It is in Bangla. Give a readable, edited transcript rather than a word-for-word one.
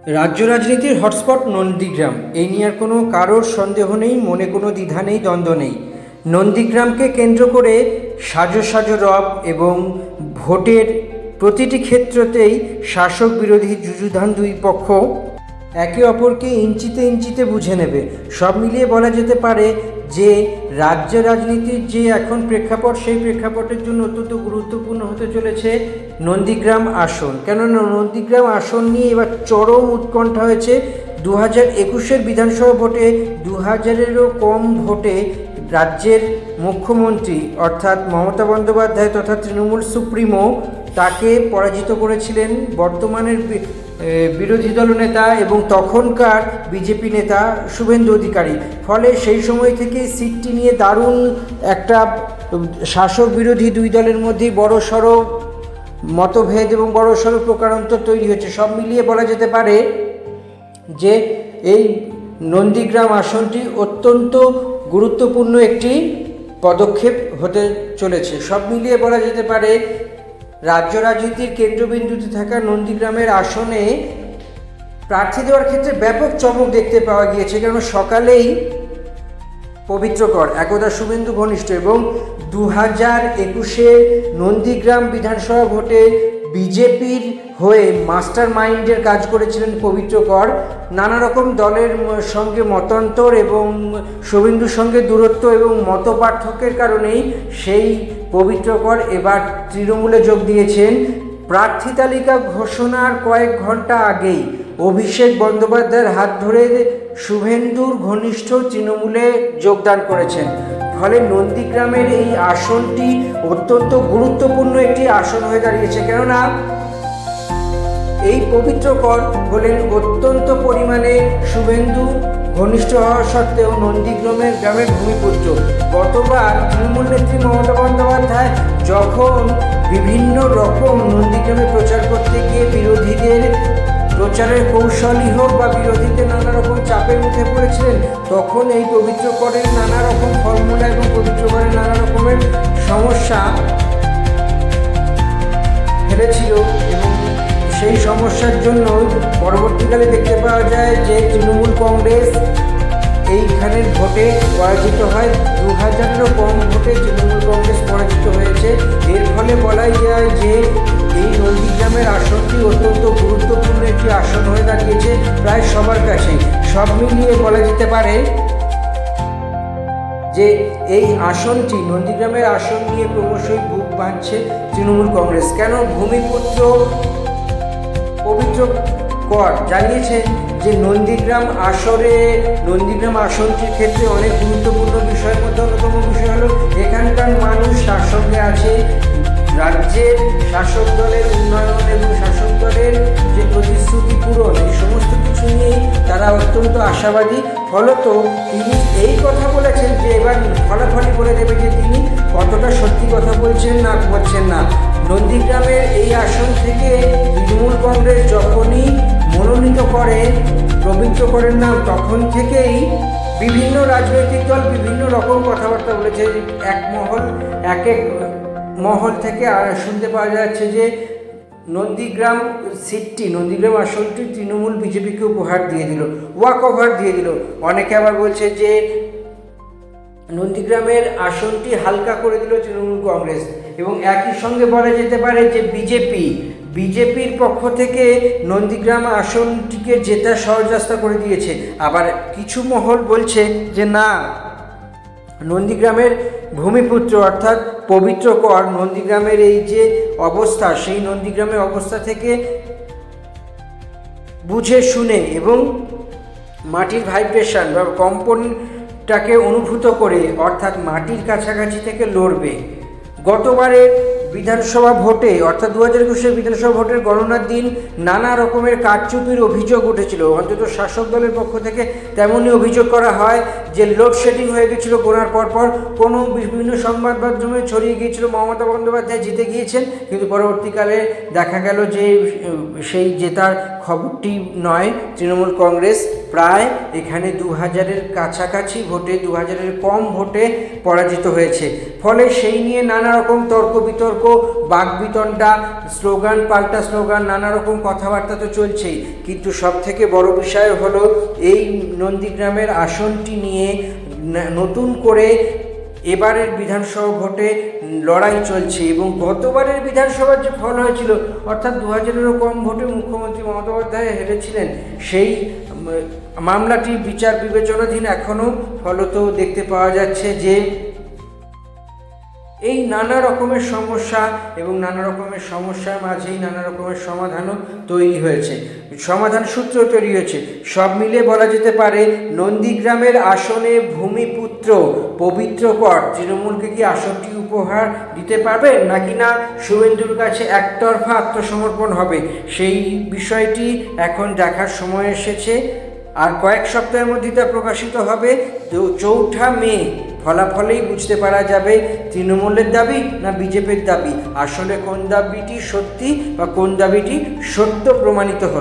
রাজ্য রাজনীতির হটস্পট নন্দীগ্রাম, এই নিয়ে আর কোনো কারোর সন্দেহ নেই, মনে কোনো দ্বিধা নেই, দ্বন্দ্ব নেই। নন্দীগ্রামকে কেন্দ্র করে সাজো সাজো রব এবং ভোটের প্রতিটি ক্ষেত্রতেই শাসক বিরোধী যুযুধান দুই পক্ষ একে অপরকে ইঞ্চিতে ইঞ্চিতে বুঝে নেবে। সব মিলিয়ে বলা যেতে পারে যে রাজ্য রাজনীতির যে এখন প্রেক্ষাপট, সেই প্রেক্ষাপটের জন্য অত্যন্ত গুরুত্বপূর্ণ হতে চলেছে নন্দীগ্রাম আসন। কেননা নন্দীগ্রাম আসন নিয়ে এবার চরম উৎকণ্ঠা হয়েছে। 2021-এর বিধানসভা ভোটে 2000-এরও কম ভোটে রাজ্যের মুখ্যমন্ত্রী অর্থাৎ মমতা বন্দ্যোপাধ্যায় তথা তৃণমূল সুপ্রিমো তাকে পরাজিত করেছিলেন বর্তমানের বিরোধী দলনেতা এবং তখনকার বিজেপি নেতা শুভেন্দু অধিকারী। ফলে সেই সময় থেকে সিটটি নিয়ে দারুণ একটা শাসক বিরোধী দুই দলের মধ্যে বড়সড় মতভেদ এবং বড়সড় প্রকারান্তর তৈরি হয়েছে। সব মিলিয়ে বলা যেতে পারে যে এই নন্দীগ্রাম আসনটি অত্যন্ত গুরুত্বপূর্ণ একটি পদক্ষেপ হতে চলেছে। সব মিলিয়ে বলা যেতে পারে রাজ্য রাজনীতির কেন্দ্রবিন্দুতে থাকা নন্দীগ্রামের আসনে প্রার্থী দেওয়ার ক্ষেত্রে ব্যাপক চমক দেখতে পাওয়া গিয়েছে। কারণ সকালেই পবিত্র কর একদা শুভেন্দু ঘনিষ্ঠ এবং 2021-এর নন্দীগ্রাম বিধানসভা ভোটে বিজেপির হয়ে মাস্টার মাইন্ডের কাজ করেছিলেন পবিত্র কর। নানা রকম দলের সঙ্গে মতান্তর এবং শুভেন্দুর সঙ্গে দূরত্ব এবং মত পার্থক্যের কারণেই সেই পবিত্র কর এবার তৃণমূলে যোগ দিয়েছেন। প্রার্থী তালিকা ঘোষণার কয়েক ঘন্টা আগেই অভিষেক বন্দ্যোপাধ্যায়ের হাত ধরে শুভেন্দুর ঘনিষ্ঠ তৃণমূলে যোগদান করেছেন। ফলে নন্দীগ্রামের এই আসনটি অত্যন্ত গুরুত্বপূর্ণ একটি আসন হয়ে দাঁড়িয়েছে। কেননা এই পবিত্র কর হলেন অত্যন্ত পরিমাণে শুভেন্দু ঘনিষ্ঠ হওয়া সত্ত্বেও নন্দীগ্রামের ভূমিপুত্র। গতবার তৃণমূল নেত্রী মমতা বন্দ্যোপাধ্যায় যখন বিভিন্ন রকম নন্দীগ্রামে প্রচার করতে গিয়ে বিরোধীদের প্রচারের কৌশলই হোক বা বিরোধীদের নানা রকম চাপের মুখে পড়েছিলেন, তখন এই পবিত্র করের নানা রকম ফর্মুলা এবং পবিত্র করের নানা রকমের সমস্যা ফেলেছিল এবং সেই সমস্যার জন্য পরবর্তীকালে দেখতে পাওয়া যায় যে তৃণমূল কংগ্রেস এইখানের ভোটে পরাজিত হয়। 2000-এরও কম ভোটে তৃণমূল কংগ্রেস পরাজিত হয়েছে। এর ফলে বলাই যায় যে এই নন্দীগ্রামের আসনটি অত্যন্ত গুরুত্বপূর্ণ একটি আসন হয়ে দাঁড়িয়েছে প্রায় সবার কাছে। সব মিলিয়ে বলা যেতে পারে যে এই আসনটি নন্দীগ্রামের আসন নিয়ে ক্রমশই বুক বাঁধছে তৃণমূল কংগ্রেস। কেন ভূমিপুত্র পবিত্র কর জানিয়েছে যে নন্দীগ্রাম আসনটির ক্ষেত্রে অনেক গুরুত্বপূর্ণ বিষয়ের মধ্যে অন্যতম বিষয় হলো এখানকার মানুষ তার সঙ্গে আছে রাজ্যের শাসক দলের উন্নয়ন এবং শাসক দলের যে প্রতিশ্রুতি পূরণ, এই সমস্ত কিছু নিয়েই তারা অত্যন্ত আশাবাদী। ফলত তিনি এই কথা বলেছেন যে এবার ফলাফলই বলে দেবে যে তিনি কতটা সত্যি কথা বলছেন না। নন্দীগ্রামের এই আসন থেকে তৃণমূল কংগ্রেস যখনই মনোনীত করে পবিত্র করেন নাম, তখন থেকেই বিভিন্ন রাজনৈতিক দল বিভিন্ন রকম কথাবার্তা বলেছে। এক মহল থেকে শুনতে পাওয়া যাচ্ছে যে নন্দীগ্রাম আসনটি তৃণমূল বিজেপিকে উপহার দিয়ে দিল, ওয়াক ওভার দিয়ে দিল। অনেকে আবার বলছে যে নন্দীগ্রামের আসনটি হালকা করে দিল তৃণমূল কংগ্রেস। এবং একই সঙ্গে বলা যেতে পারে যে বিজেপির পক্ষ থেকে নন্দীগ্রাম আসনটিকে জেতা সহজ রাস্তা করে দিয়েছে। আবার কিছু মহল বলছে যে না, নন্দীগ্রামের ভূমিপুত্র অর্থাৎ পবিত্র কর নন্দীগ্রামের এই যে অবস্থা, সেই নন্দীগ্রামের অবস্থা থেকে বুঝে শুনে এবং মাটির ভাইব্রেশন বা কম্পনটাকে অনুভূত করে অর্থাৎ মাটির কাছাকাছি থেকে লড়বে। গতবারের বিধানসভা ভোটে অর্থাৎ 2021-এর বিধানসভা ভোটের গণনার দিন নানা রকমের কারচুপির অভিযোগ উঠেছিল। অন্তত শাসক দলের পক্ষ থেকে তেমনই অভিযোগ করা হয় যে লোডশেডিং হয়ে গিয়েছিল গোনার পরপর। কোনো বিভিন্ন সংবাদ মাধ্যমে ছড়িয়ে গিয়েছিল মমতা বন্দ্যোপাধ্যায় জিতে গিয়েছেন, কিন্তু পরবর্তীকালে দেখা গেল যে সেই জেতার খবরটি নয়। তৃণমূল কংগ্রেস প্রায় এখানে 2000-এর কাছাকাছি ভোটে 2000-এর কম ভোটে পরাজিত হয়েছে। ফলে সেই নিয়ে নানা রকম তর্ক বিতর্ক বিতর্ক, বাকবিতণ্ডা, স্লোগান পাল্টা স্লোগান, নানা রকম কথাবার্তা তো চলছেই, কিন্তু সবথেকে বড় বিষয় হলো এই নন্দীগ্রামের আসনটি নিয়ে নতুন করে এবারের বিধানসভা ভোটে লড়াই চলছে। এবং গতবারের বিধানসভার যে ফল হয়েছিল, অর্থাৎ 2000-এরও কম ভোটে মুখ্যমন্ত্রী মমতা বন্দ্যোপাধ্যায় হেরেছিলেন, সেই মামলাটি বিচার বিবেচনাধীন এখনও। ফলত দেখতে পাওয়া যাচ্ছে যে এই নানা রকমের সমস্যা এবং নানা রকমের সমস্যার মাঝেই নানা রকমের সমাধানও তৈরি হয়েছে, সমাধান সূত্র তৈরি হয়েছে। সব মিলিয়ে বলা যেতে পারে নন্দীগ্রামের আসনে ভূমিপুত্র পবিত্রকর তৃণমূলকে কি আসনটি উপহার দিতে পারবে, নাকি না শুভেন্দুর কাছে একতরফা আত্মসমর্পণ হবে, সেই বিষয়টি এখন দেখার সময় এসেছে। আর কয়েক সপ্তাহের মধ্যে তা প্রকাশিত হবে। 4 মে ফলাফলেই বুঝতে পারা যাবে তৃণমূলের দাবি না বিজেপির দাবি, আসলে কোন দাবিটি সত্যি বা কোন দাবিটি সত্য প্রমাণিত হল।